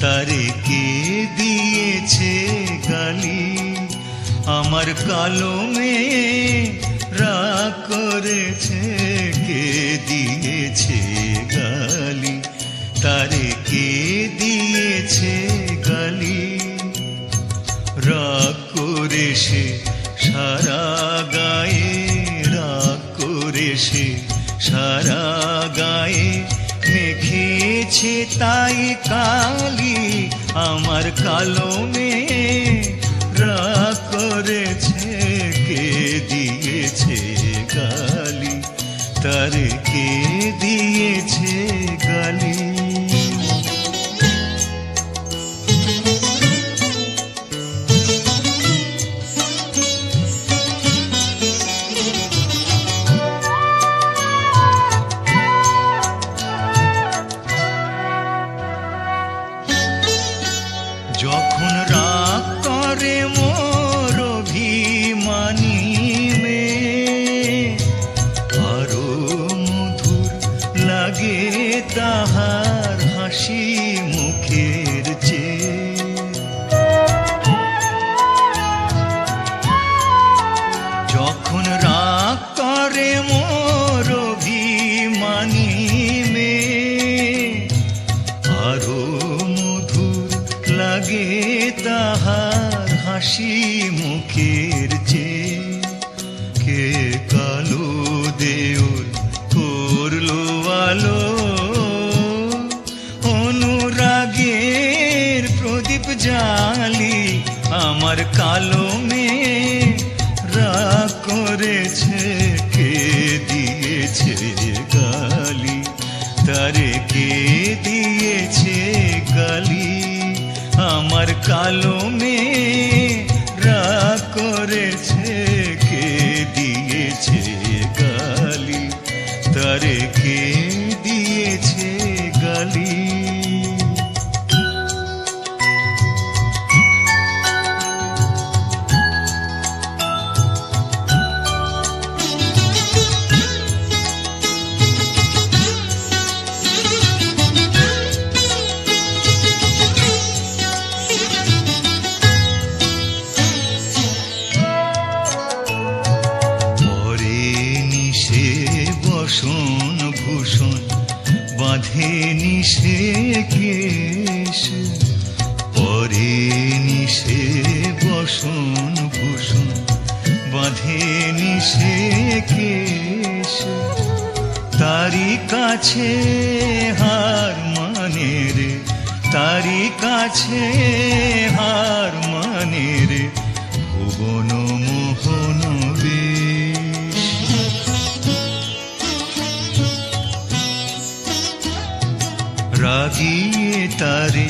তারে কে দিয়েছে গালি, আমার কালো মেয়ে রাগ করেছে, কে দিয়েছে গালি, তারে কে দিয়েছে গালি। রাগ করে সে সারা গায়ে, রাগ করে সে সারা গায়ে মেখেছে তাই কালি, আমার কালো মেয়ে রাগ করেছে, কে দিয়েছে গালি, তারে কে দিয়েছে গালি। যখন রাগ করে মোর অভিমানী মেয়ে, আরো মধুর লাগে তাহার হাসি মুখের চেয়ে। যখন রাগ করে মোর অভিমানী মেয়ে, আরো লাগে তাহার হাসি মুখের চেয়ে। কে কালো দেউল করলো আলো, অনুরাগের প্রদীপ জালি, আমার কালো মেয়ে রাগ করেছে, কে দিয়েছে গালি, তারে কে দিয়েছে গালি, আমার কালো মেয়ে রাগ করেছে, কে দিয়েছে গালি, তারে কে দিয়েছে গালি। বসন ভূষণ বাঁধেনি সে কেশ, পরেনি সে বসন ভূষণ বাঁধেনি সে কেশ। তারি কাছে হার মানে রে, তারি কাছে হার মানে রে, ভুবন মোহন বেশ। রাগিয়ে তারে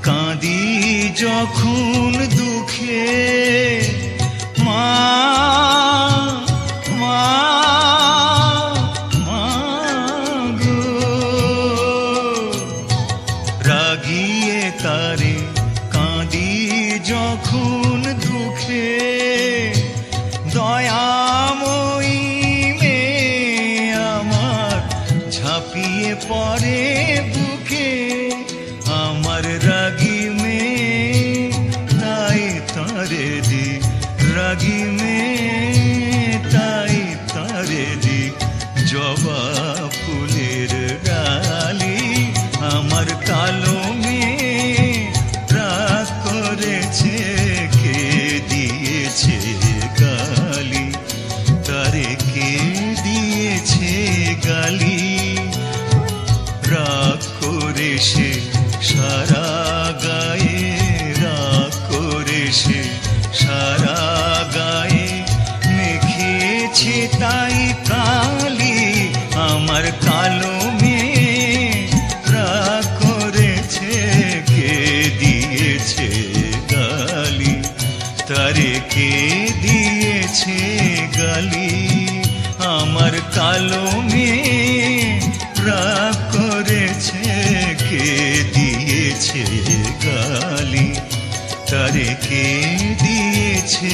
কাঁদি যখন দুঃখে, মা মা মা গো। রাগিয়ে তারে কাঁদি যখন দুঃখে, দয়াময়ী মেয়ে আমার ঝাঁপিয়ে পড়ে বুকে, আমার রাগী মেয়ে তাই তারে দি, রাগী মেয়ে তাই তারে দি জবা ফুলের ডালি, আমার কালো মেয়ে রাগ করেছে, কে দিয়েছে গালি, তারে কে দিয়েছে গালি। রাগ করে সে সারা গায়ে, রাগ করে সে সারা গায়ে মেখেছে তাই কালি, আমার কালো মেয়ে রাগ করেছে, কে দিয়েছে গালি, তারে কে দিয়েছে গালি, আমার কালো মেয়ে রাগ করেছে, কে দিয়েছে গালি, তারে কে দিয়েছে